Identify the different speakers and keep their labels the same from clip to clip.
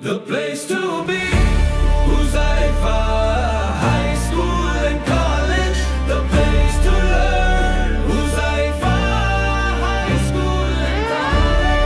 Speaker 1: The place to be, Huzaifa High School and College. The place to learn, Huzaifa High School and College.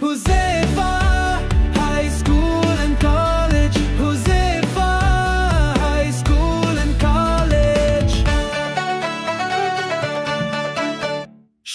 Speaker 1: Huzaifa High School and College. Huzaifa High School and College.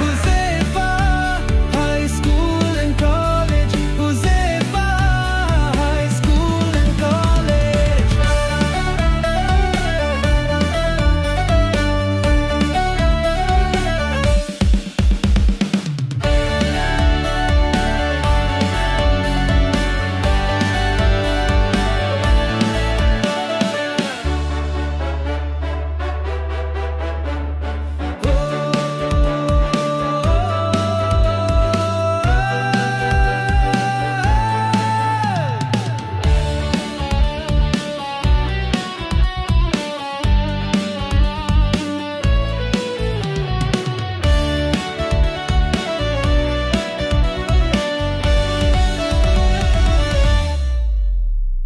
Speaker 1: Huzaifa High School and College. Huzaifa High School and College.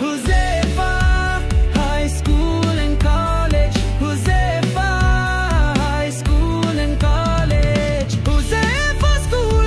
Speaker 1: Huzaifa High School and College. Huzaifa High School and College. Huzaifa School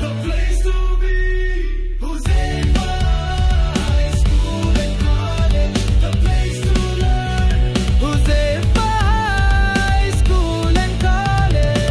Speaker 1: The place to be, Huzaifa High School and College. The place to learn, Huzaifa High School and College.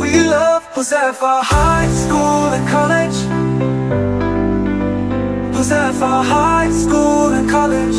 Speaker 1: We love Huzaifa High School and College. Huzaifa High School and College.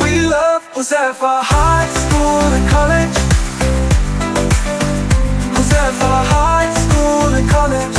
Speaker 1: We love Huzaifa High School and College. Huzaifa High School and College.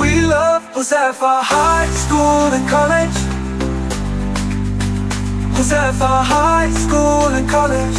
Speaker 1: We love Huzaifa High School and College. Huzaifa High School and College.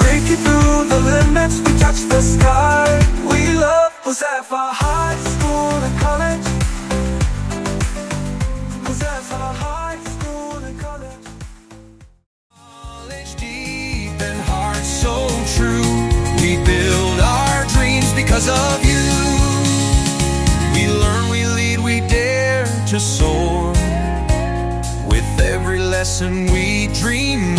Speaker 1: Breaking through the limits, we touch the sky. We love Huzaifa High School and College. Huzaifa High School and College. Knowledge deep and heart so true, we build our and we dream